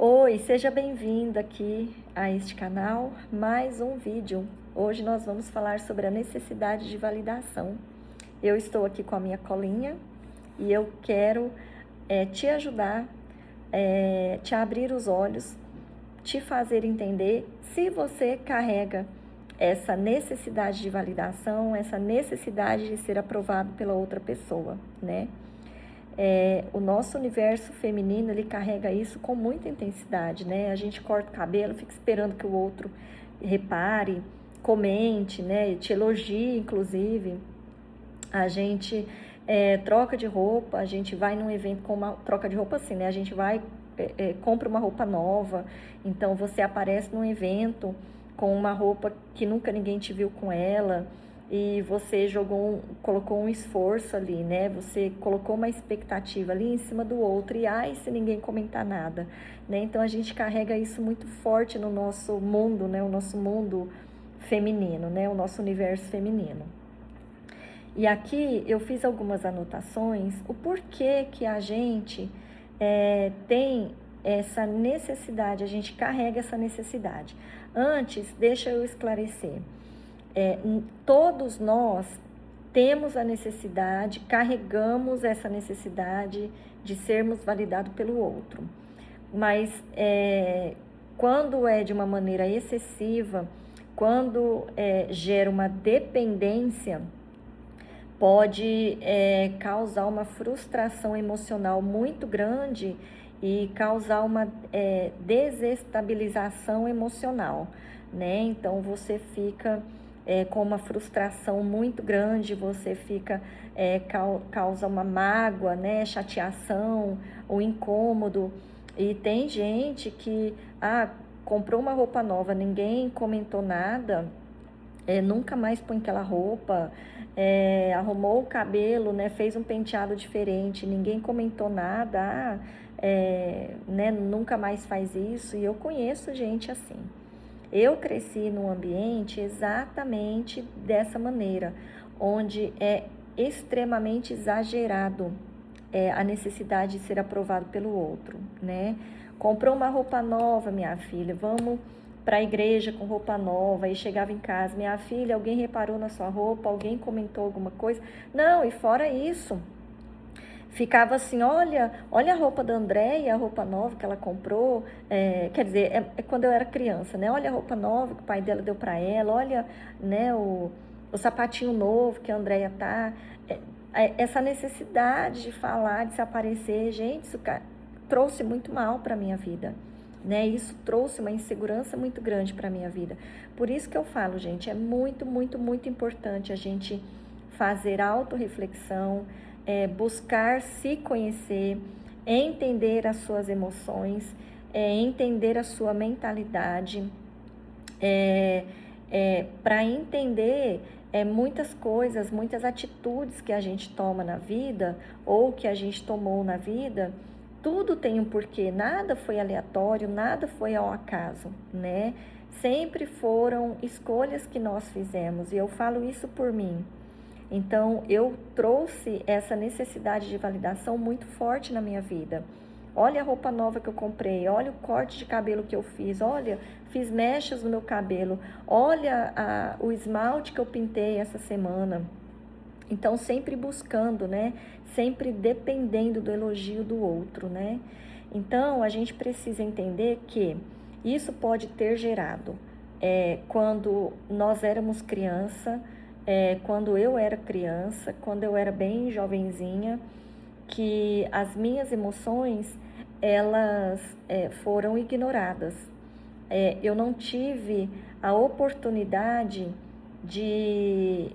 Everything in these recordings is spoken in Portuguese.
Oi, seja bem-vindo aqui a este canal, mais um vídeo. Hoje nós vamos falar sobre a necessidade de validação. Eu estou aqui com a minha colinha e eu quero te ajudar, te abrir os olhos, te fazer entender se você carrega essa necessidade de validação, essa necessidade de ser aprovado pela outra pessoa, né? O nosso universo feminino, ele carrega isso com muita intensidade, né? A gente corta o cabelo, fica esperando que o outro repare, comente, né? Te elogie, inclusive. A gente troca de roupa, a gente vai num evento com uma... Troca de roupa assim, né? A gente vai, compra uma roupa nova, então você aparece num evento com uma roupa que nunca ninguém te viu com ela, e você colocou um esforço ali, né? Você colocou uma expectativa ali em cima do outro, e ai, se ninguém comentar nada, né? Então a gente carrega isso muito forte no nosso mundo, né? O nosso mundo feminino, né? O nosso universo feminino. E aqui eu fiz algumas anotações, o porquê que a gente tem essa necessidade, a gente carrega essa necessidade. Antes, deixa eu esclarecer. Todos nós temos a necessidade, carregamos essa necessidade de sermos validados pelo outro. Mas quando é de uma maneira excessiva, quando gera uma dependência, pode causar uma frustração emocional muito grande e causar uma desestabilização emocional, né? Então você fica com uma frustração muito grande, você fica causa uma mágoa, né? Chateação, ou incômodo. E tem gente que comprou uma roupa nova, ninguém comentou nada, nunca mais põe aquela roupa, arrumou o cabelo, né, fez um penteado diferente, ninguém comentou nada, né, nunca mais faz isso. E eu conheço gente assim. Eu cresci num ambiente exatamente dessa maneira, onde é extremamente exagerado a necessidade de ser aprovado pelo outro, né? Comprou uma roupa nova, minha filha, vamos para a igreja com roupa nova. E chegava em casa, minha filha, alguém reparou na sua roupa, alguém comentou alguma coisa? Não, e fora isso, ficava assim, olha a roupa da Andréia, a roupa nova que ela comprou, quer dizer, quando eu era criança, né? Olha a roupa nova que o pai dela deu para ela, olha, né, o sapatinho novo que a Andréia tá. Essa necessidade de falar, de se aparecer, gente, isso trouxe muito mal para minha vida, né? Isso trouxe uma insegurança muito grande para minha vida. Por isso que eu falo, gente, é muito, muito, muito importante a gente fazer autorreflexão, buscar se conhecer, entender as suas emoções, entender a sua mentalidade, para entender muitas coisas, muitas atitudes que a gente toma na vida, ou que a gente tomou na vida. Tudo tem um porquê, nada foi aleatório, nada foi ao acaso, né? Sempre foram escolhas que nós fizemos, e eu falo isso por mim. Então, eu trouxe essa necessidade de validação muito forte na minha vida. Olha a roupa nova que eu comprei, olha o corte de cabelo que eu fiz, olha, fiz mechas no meu cabelo, olha o esmalte que eu pintei essa semana. Então, sempre buscando, né? Sempre dependendo do elogio do outro, né? Então, a gente precisa entender que isso pode ter gerado, quando nós éramos criança, quando eu era criança, quando eu era bem jovenzinha, que as minhas emoções, elas foram ignoradas. Eu não tive a oportunidade de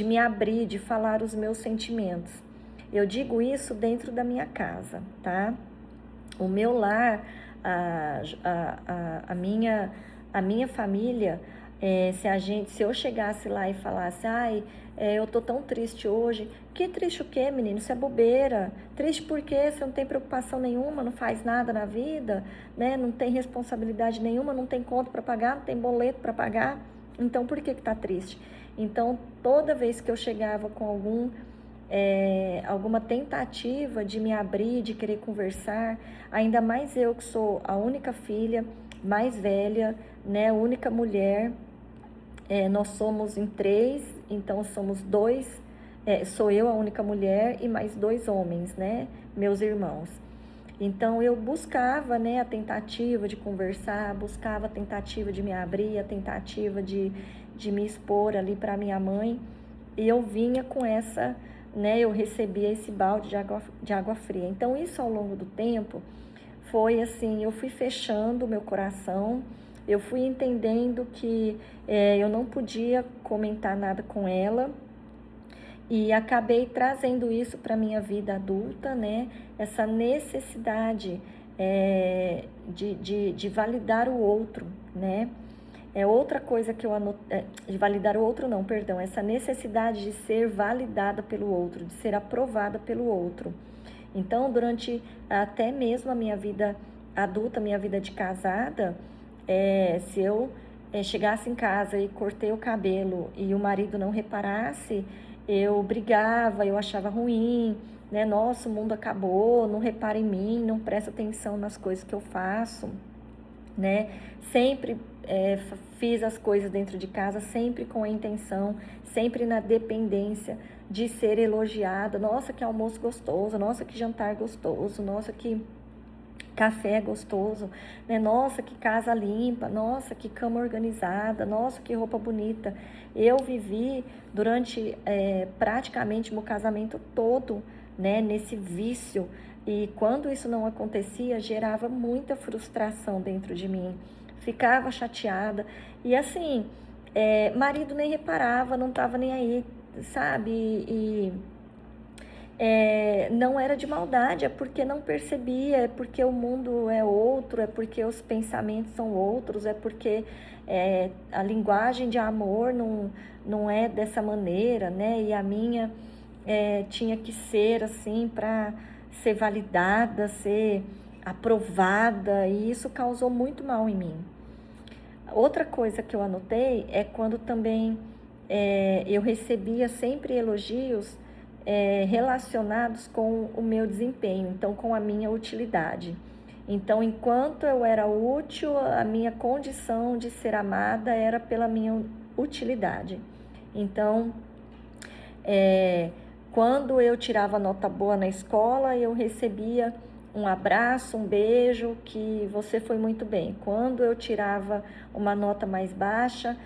me abrir, de falar os meus sentimentos. Eu digo isso dentro da minha casa, tá? O meu lar, a minha família, se eu chegasse lá e falasse, eu tô tão triste hoje. Que triste o quê, menino? Isso é bobeira. Triste por quê? Você não tem preocupação nenhuma, não faz nada na vida, né? Não tem responsabilidade nenhuma, não tem conta para pagar, não tem boleto para pagar. Então, por que tá triste? Então, toda vez que eu chegava com algum alguma tentativa de me abrir, de querer conversar, ainda mais eu que sou a única filha, mais velha, né, única mulher. Nós somos em 3, então somos 2, sou eu a única mulher e mais 2 homens, né, meus irmãos. Então eu buscava, né, a tentativa de conversar, buscava a tentativa de me abrir, a tentativa de me expor ali para minha mãe, e eu vinha com essa, né, eu recebia esse balde de água fria. Então isso ao longo do tempo foi assim, eu fui fechando o meu coração, eu fui entendendo que eu não podia comentar nada com ela, e acabei trazendo isso para a minha vida adulta, né? Essa necessidade de validar o outro, né? Outra coisa que eu anotei, de validar o outro não, perdão, essa necessidade de ser validada pelo outro, de ser aprovada pelo outro. Então, durante até mesmo a minha vida adulta, minha vida de casada, se eu chegasse em casa e cortei o cabelo e o marido não reparasse, eu brigava, eu achava ruim, né? Nossa, o mundo acabou, não repara em mim, não presta atenção nas coisas que eu faço, né? Sempre fiz as coisas dentro de casa, sempre com a intenção, sempre na dependência de ser elogiada. Nossa, que almoço gostoso, nossa, que jantar gostoso, nossa, que café gostoso, né? Nossa, que casa limpa, nossa, que cama organizada, nossa, que roupa bonita. Eu vivi durante praticamente meu casamento todo, né, nesse vício, e quando isso não acontecia, gerava muita frustração dentro de mim, ficava chateada, e assim, marido nem reparava, não estava nem aí, sabe, não era de maldade, é porque não percebia, é porque o mundo é outro, é porque os pensamentos são outros, é porque a linguagem de amor não é dessa maneira, né? E a minha tinha que ser assim para ser validada, ser aprovada, e isso causou muito mal em mim. Outra coisa que eu anotei é quando também eu recebia sempre elogios relacionados com o meu desempenho, então com a minha utilidade. Então, enquanto eu era útil, a minha condição de ser amada era pela minha utilidade. Então, quando eu tirava nota boa na escola, eu recebia um abraço, um beijo, que você foi muito bem. Quando eu tirava uma nota mais baixa,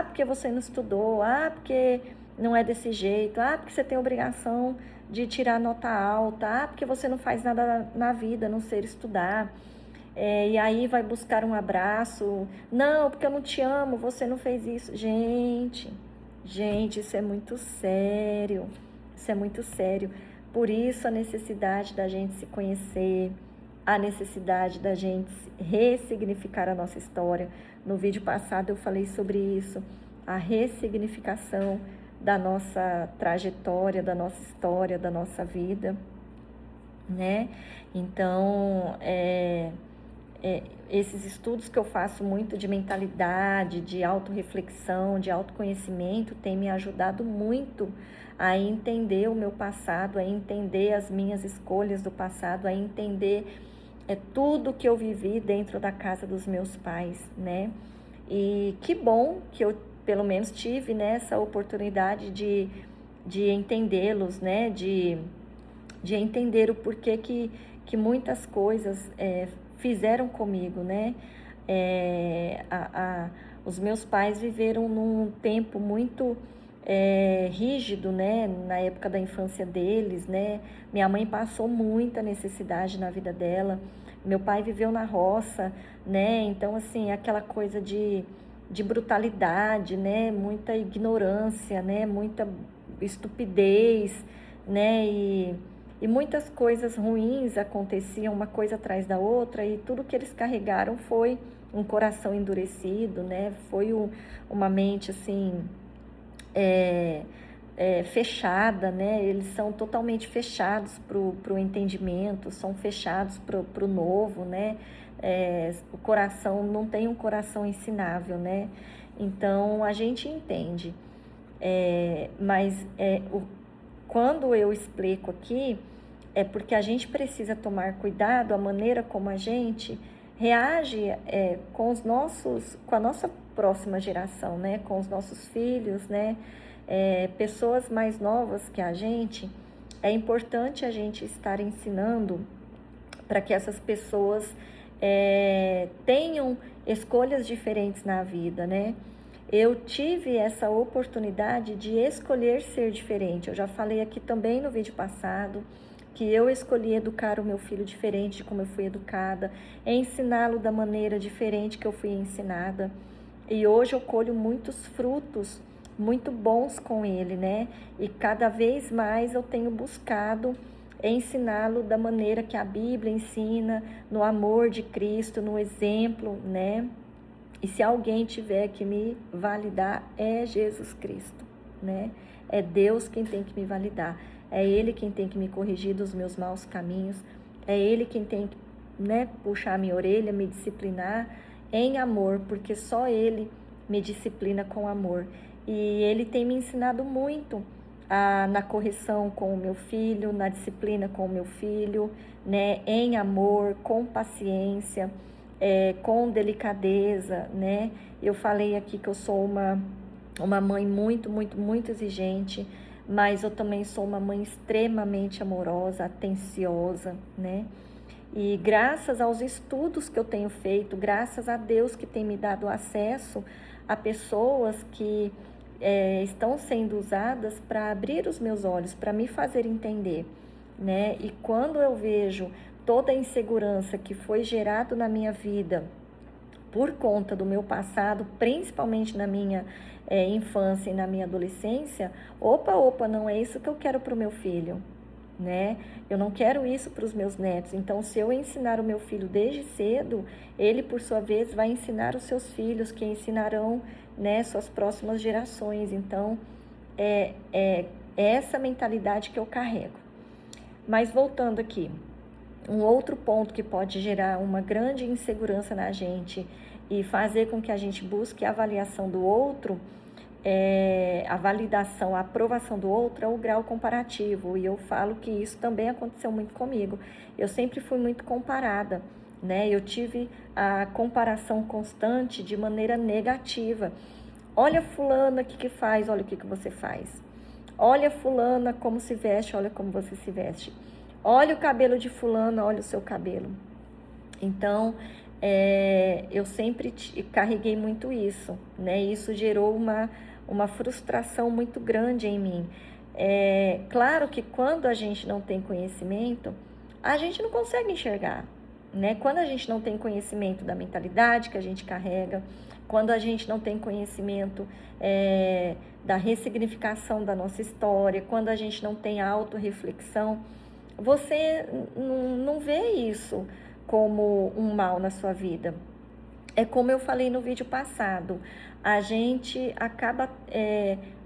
porque você não estudou, porque não é desse jeito, porque você tem obrigação de tirar nota alta, porque você não faz nada na vida, a não ser estudar. E aí vai buscar um abraço, não, porque eu não te amo, você não fez isso. Gente, isso é muito sério, isso é muito sério. Por isso a necessidade da gente se conhecer, a necessidade da gente ressignificar a nossa história. No vídeo passado eu falei sobre isso, a ressignificação da nossa trajetória, da nossa história, da nossa vida, né? Então, esses estudos que eu faço muito de mentalidade, de autorreflexão, de autoconhecimento, tem me ajudado muito a entender o meu passado, a entender as minhas escolhas do passado, a entender tudo que eu vivi dentro da casa dos meus pais, né? E que bom que eu, pelo menos, tive, né, essa oportunidade de entendê-los, né? De entender o porquê que muitas coisas fizeram comigo, né? Os meus pais viveram num tempo muito rígido, né? Na época da infância deles, né? Minha mãe passou muita necessidade na vida dela. Meu pai viveu na roça, né? Então, assim, aquela coisa de brutalidade, né? Muita ignorância, né? Muita estupidez, né? E muitas coisas ruins aconteciam, uma coisa atrás da outra, e tudo que eles carregaram foi um coração endurecido, né? Foi uma mente, assim, fechada, né? Eles são totalmente fechados para o entendimento, são fechados para o novo, né? O coração, não tem um coração ensinável, né? Então, a gente entende, mas quando eu explico aqui, é porque a gente precisa tomar cuidado a maneira como a gente reage com a nossa próxima geração, né? Com os nossos filhos, né? Pessoas mais novas que a gente, é importante a gente estar ensinando para que essas pessoas tenham escolhas diferentes na vida, né? Eu tive essa oportunidade de escolher ser diferente. Eu já falei aqui também no vídeo passado que eu escolhi educar o meu filho diferente de como eu fui educada, ensiná-lo da maneira diferente que eu fui ensinada. E hoje eu colho muitos frutos muito bons com ele, né? E cada vez mais eu tenho buscado ensiná-lo da maneira que a Bíblia ensina, no amor de Cristo, no exemplo, né? E se alguém tiver que me validar, é Jesus Cristo, né? É Deus quem tem que me validar. É Ele quem tem que me corrigir dos meus maus caminhos. É Ele quem tem que, né, puxar a minha orelha, me disciplinar em amor, porque só Ele me disciplina com amor. E Ele tem me ensinado muito na correção com o meu filho, na disciplina com o meu filho, né, em amor, com paciência, com delicadeza, né? Eu falei aqui que eu sou uma mãe muito, muito, muito exigente, mas eu também sou uma mãe extremamente amorosa, atenciosa, né? E graças aos estudos que eu tenho feito, graças a Deus que tem me dado acesso a pessoas que estão sendo usadas para abrir os meus olhos, para me fazer entender, né? E quando eu vejo toda a insegurança que foi gerado na minha vida por conta do meu passado, principalmente na minha infância e na minha adolescência, opa, não é isso que eu quero para o meu filho, né? Eu não quero isso para os meus netos. Então, se eu ensinar o meu filho desde cedo, ele, por sua vez, vai ensinar os seus filhos, que ensinarão, né, suas próximas gerações. Então, é essa mentalidade que eu carrego. Mas voltando aqui, um outro ponto que pode gerar uma grande insegurança na gente e fazer com que a gente busque a avaliação do outro, a validação, a aprovação do outro é o grau comparativo. E eu falo que isso também aconteceu muito comigo. Eu sempre fui muito comparada, né? Eu tive a comparação constante de maneira negativa. Olha fulana, o que faz, olha o que você faz. Olha fulana como se veste, olha como você se veste. Olha o cabelo de fulana, olha o seu cabelo. Então, eu sempre carreguei muito isso, né? Isso gerou uma frustração muito grande em mim. Claro que quando a gente não tem conhecimento, a gente não consegue enxergar, né? Quando a gente não tem conhecimento da mentalidade que a gente carrega, quando a gente não tem conhecimento da ressignificação da nossa história, quando a gente não tem autorreflexão, você não vê isso como um mal na sua vida. É como eu falei no vídeo passado, a gente acaba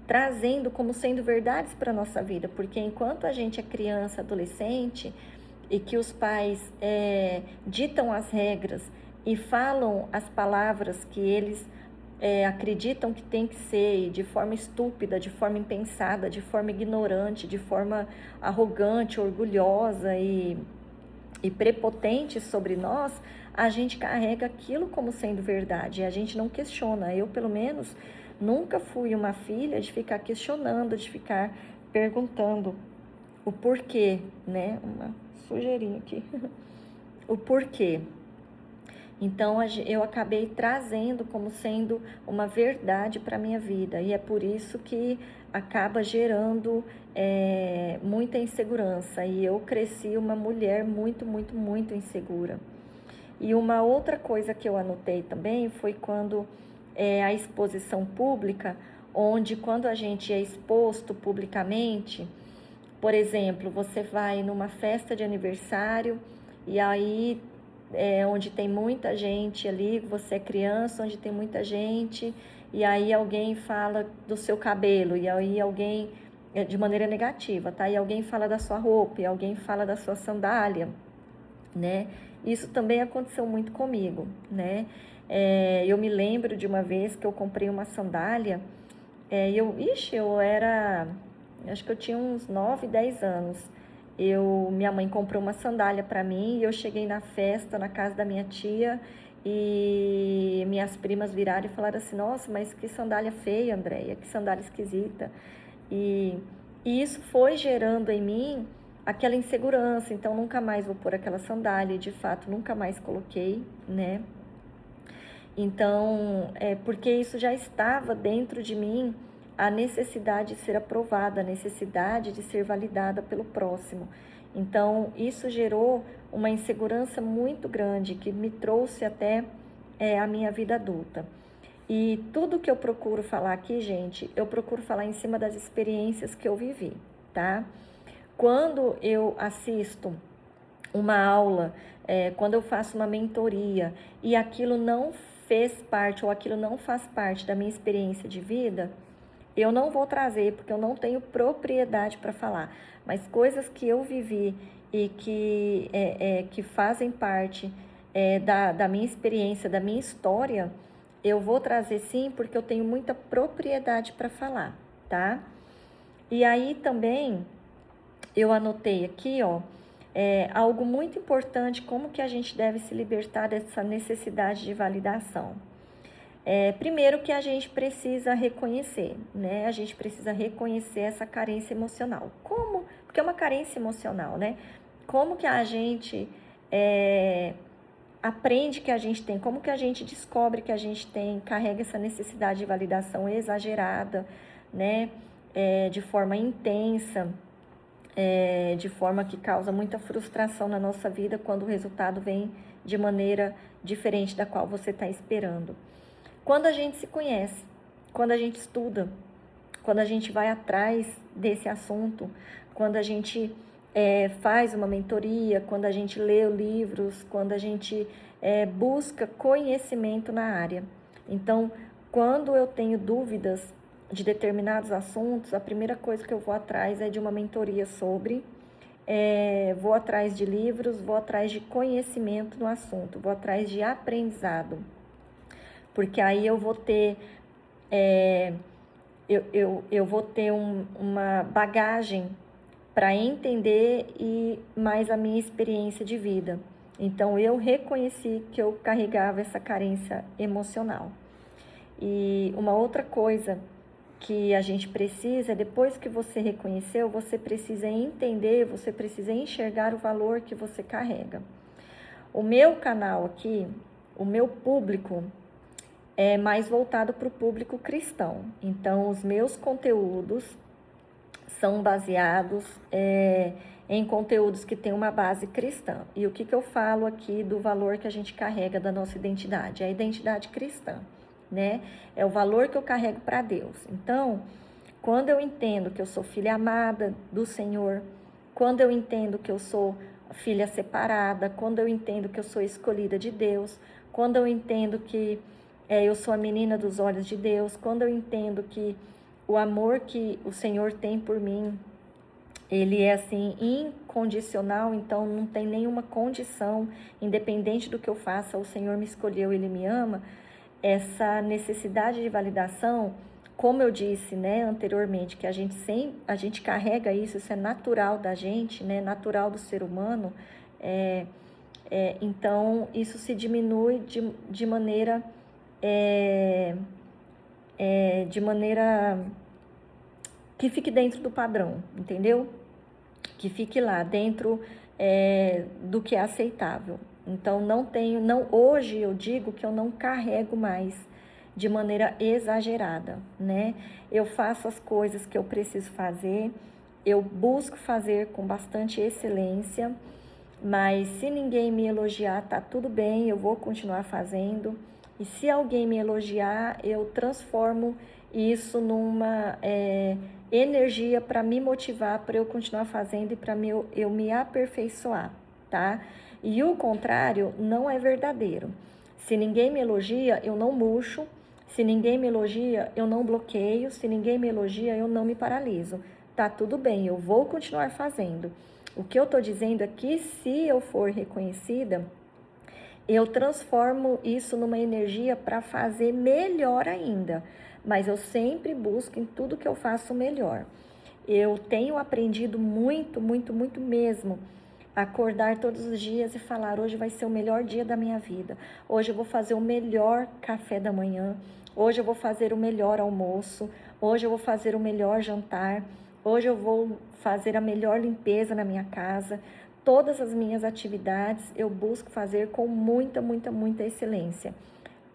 trazendo como sendo verdades para a nossa vida, porque enquanto a gente é criança, adolescente, e que os pais ditam as regras e falam as palavras que eles acreditam que tem que ser, de forma estúpida, de forma impensada, de forma ignorante, de forma arrogante, orgulhosa e prepotente sobre nós, a gente carrega aquilo como sendo verdade, e a gente não questiona. Eu, pelo menos, nunca fui uma filha de ficar questionando, de ficar perguntando o porquê, né? Uma sujeirinha aqui. O porquê. Então, eu acabei trazendo como sendo uma verdade para a minha vida. E é por isso que acaba gerando muita insegurança. E eu cresci uma mulher muito, muito, muito insegura. E uma outra coisa que eu anotei também foi quando a exposição pública, onde quando a gente é exposto publicamente, por exemplo, você vai numa festa de aniversário e aí onde tem muita gente ali, você é criança, onde tem muita gente, e aí alguém fala do seu cabelo, e aí alguém, de maneira negativa, tá? E alguém fala da sua roupa, e alguém fala da sua sandália, né? Isso também aconteceu muito comigo, né? Eu me lembro de uma vez que eu comprei uma sandália, eu era acho que eu tinha uns 9, 10 anos. Minha mãe comprou uma sandália para mim e eu cheguei na festa, na casa da minha tia, e minhas primas viraram e falaram assim: nossa, mas que sandália feia, Andréia, que sandália esquisita. E, e isso foi gerando em mim aquela insegurança, então nunca mais vou pôr aquela sandália, e de fato nunca mais coloquei, né? Então, porque isso já estava dentro de mim, a necessidade de ser aprovada, a necessidade de ser validada pelo próximo. Então, isso gerou uma insegurança muito grande que me trouxe até a minha vida adulta. E tudo que eu procuro falar aqui, gente, eu procuro falar em cima das experiências que eu vivi, tá? Quando eu assisto uma aula, quando eu faço uma mentoria e aquilo não fez parte ou aquilo não faz parte da minha experiência de vida, eu não vou trazer, porque eu não tenho propriedade para falar. Mas coisas que eu vivi e que fazem parte da minha experiência, da minha história, eu vou trazer sim, porque eu tenho muita propriedade para falar, tá? E aí também eu anotei aqui, ó, algo muito importante, como que a gente deve se libertar dessa necessidade de validação. Primeiro que a gente precisa reconhecer, né? A gente precisa reconhecer essa carência emocional. Como? Porque é uma carência emocional, né? Como que a gente aprende que a gente tem, como que a gente descobre que a gente tem, carrega essa necessidade de validação exagerada, né? De forma intensa, de forma que causa muita frustração na nossa vida quando o resultado vem de maneira diferente da qual você está esperando. Quando a gente se conhece, quando a gente estuda, quando a gente vai atrás desse assunto, quando a gente faz uma mentoria, quando a gente lê livros, quando a gente busca conhecimento na área. Então, quando eu tenho dúvidas de determinados assuntos, a primeira coisa que eu vou atrás é de uma mentoria sobre, vou atrás de livros, vou atrás de conhecimento no assunto, vou atrás de aprendizado, porque aí eu vou ter eu vou ter uma bagagem para entender e mais a minha experiência de vida. Então, eu reconheci que eu carregava essa carência emocional. E uma outra coisa que a gente precisa, depois que você reconheceu, você precisa entender, você precisa enxergar o valor que você carrega. O meu canal aqui, o meu público, é mais voltado para o público cristão. Então, os meus conteúdos são baseados em conteúdos que têm uma base cristã. E o que eu falo aqui do valor que a gente carrega da nossa identidade? É a identidade cristã, né? É o valor que eu carrego para Deus. Então, quando eu entendo que eu sou filha amada do Senhor, quando eu entendo que eu sou filha separada, quando eu entendo que eu sou escolhida de Deus, quando eu entendo que eu sou a menina dos olhos de Deus, quando eu entendo que o amor que o Senhor tem por mim, ele é assim incondicional, então não tem nenhuma condição, independente do que eu faça, o Senhor me escolheu, Ele me ama. Essa necessidade de validação, como eu disse, né, anteriormente, que a gente carrega isso é natural da gente, né, natural do ser humano, então isso se diminui de maneira que fique dentro do padrão, entendeu? Que fique lá dentro do que é aceitável. Então, hoje eu digo que eu não carrego mais de maneira exagerada, né? Eu faço as coisas que eu preciso fazer, eu busco fazer com bastante excelência, mas se ninguém me elogiar, tá tudo bem, eu vou continuar fazendo. E se alguém me elogiar, eu transformo isso numa energia para me motivar, para eu continuar fazendo e para eu me aperfeiçoar, tá? E o contrário não é verdadeiro. Se ninguém me elogia, eu não murcho. Se ninguém me elogia, eu não bloqueio. Se ninguém me elogia, eu não me paraliso. Tá tudo bem, eu vou continuar fazendo. O que eu tô dizendo é que se eu for reconhecida, eu transformo isso numa energia para fazer melhor ainda. Mas eu sempre busco em tudo que eu faço melhor. Eu tenho aprendido muito, muito, muito mesmo. Acordar todos os dias e falar, hoje vai ser o melhor dia da minha vida. Hoje eu vou fazer o melhor café da manhã. Hoje eu vou fazer o melhor almoço. Hoje eu vou fazer o melhor jantar. Hoje eu vou fazer a melhor limpeza na minha casa. Todas as minhas atividades eu busco fazer com muita, muita, muita excelência.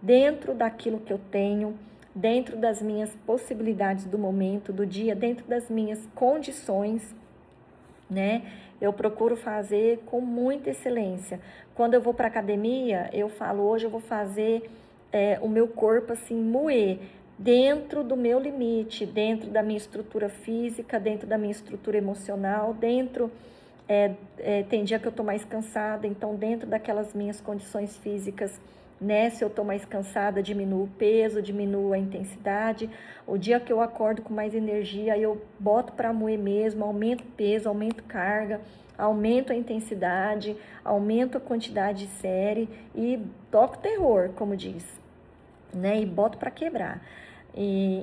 Dentro daquilo que eu tenho, dentro das minhas possibilidades do momento, do dia, dentro das minhas condições, né? Eu procuro fazer com muita excelência. Quando eu vou para academia, eu falo, hoje eu vou fazer o meu corpo assim, moer, dentro do meu limite, dentro da minha estrutura física, dentro da minha estrutura emocional, dentro... tem dia que eu tô mais cansada, então dentro daquelas minhas condições físicas, né? Se eu tô mais cansada, diminuo o peso, diminuo a intensidade. O dia que eu acordo com mais energia, eu boto para moer mesmo, aumento o peso, aumento carga, aumento a intensidade, aumento a quantidade de série e toco terror, como diz, né? E boto para quebrar.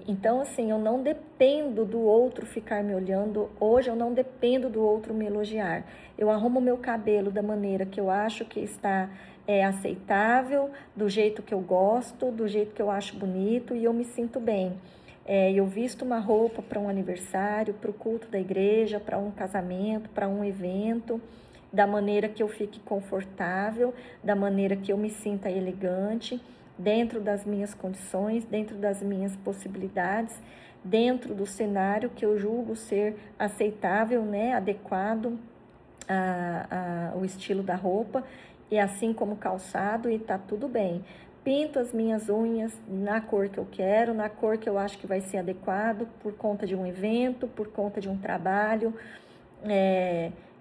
Então, assim, eu não dependo do outro ficar me olhando. Hoje eu não dependo do outro me elogiar. Eu arrumo meu cabelo da maneira que eu acho que está aceitável, do jeito que eu gosto, do jeito que eu acho bonito e eu me sinto bem. Eu visto uma roupa para um aniversário, para o culto da igreja, para um casamento, para um evento, da maneira que eu fique confortável, da maneira que eu me sinta elegante, dentro das minhas condições, dentro das minhas possibilidades, dentro do cenário que eu julgo ser aceitável, né, adequado ao estilo da roupa, e assim como calçado, e tá tudo bem. Pinto as minhas unhas na cor que eu quero, na cor que eu acho que vai ser adequado, por conta de um evento, por conta de um trabalho,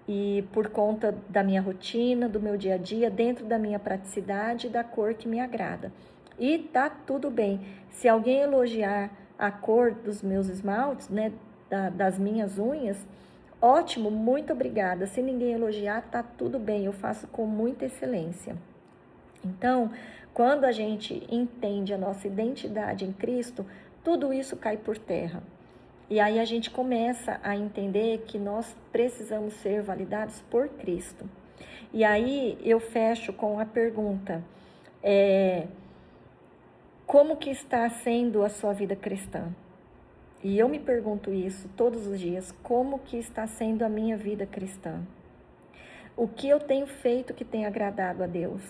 e por conta da minha rotina, do meu dia a dia, dentro da minha praticidade e da cor que me agrada. E tá tudo bem. Se alguém elogiar a cor dos meus esmaltes, né, das minhas unhas, ótimo, muito obrigada. Se ninguém elogiar, tá tudo bem, eu faço com muita excelência. Então, quando a gente entende a nossa identidade em Cristo, tudo isso cai por terra. E aí a gente começa a entender que nós precisamos ser validados por Cristo. E aí eu fecho com a pergunta, como que está sendo a sua vida cristã? E eu me pergunto isso todos os dias, como que está sendo a minha vida cristã? O que eu tenho feito que tem agradado a Deus?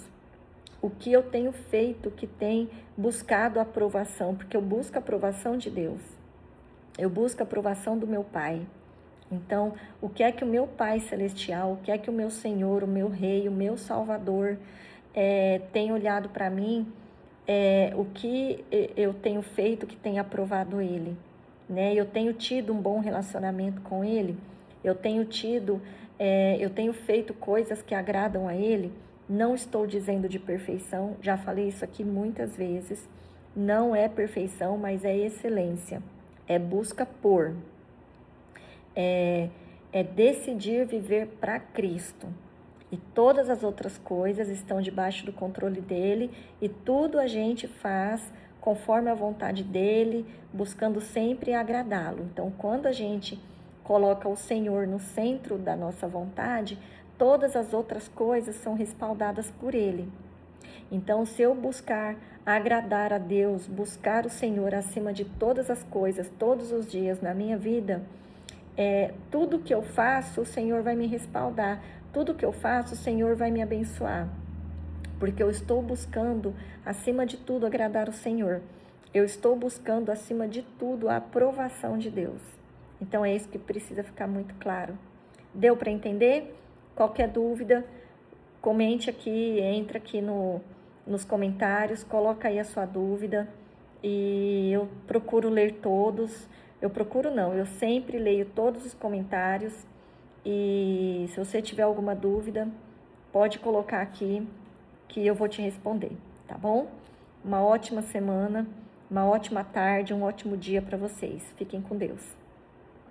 O que eu tenho feito que tem buscado a aprovação? Porque eu busco a aprovação de Deus. Eu busco a aprovação do meu Pai. Então, o que é que o meu Pai Celestial, o que é que o meu Senhor, o meu Rei, o meu Salvador tem olhado para mim? O que eu tenho feito que tem aprovado Ele? Né? Eu tenho tido um bom relacionamento com Ele? Eu tenho feito coisas que agradam a Ele? Não estou dizendo de perfeição, já falei isso aqui muitas vezes. Não é perfeição, mas é excelência. É busca por, é decidir viver para Cristo. E todas as outras coisas estão debaixo do controle dele e tudo a gente faz conforme a vontade dele, buscando sempre agradá-lo. Então, quando a gente coloca o Senhor no centro da nossa vontade, todas as outras coisas são respaldadas por ele. Então, se eu buscar agradar a Deus, buscar o Senhor acima de todas as coisas, todos os dias na minha vida, tudo que eu faço, o Senhor vai me respaldar. Tudo que eu faço, o Senhor vai me abençoar. Porque eu estou buscando, acima de tudo, agradar o Senhor. Eu estou buscando, acima de tudo, a aprovação de Deus. Então, é isso que precisa ficar muito claro. Deu para entender? Qualquer dúvida, comente aqui, entra aqui nos comentários, coloca aí a sua dúvida. E eu procuro ler todos. Eu sempre leio todos os comentários. E se você tiver alguma dúvida, pode colocar aqui que eu vou te responder, tá bom? Uma ótima semana, uma ótima tarde, um ótimo dia para vocês. Fiquem com Deus.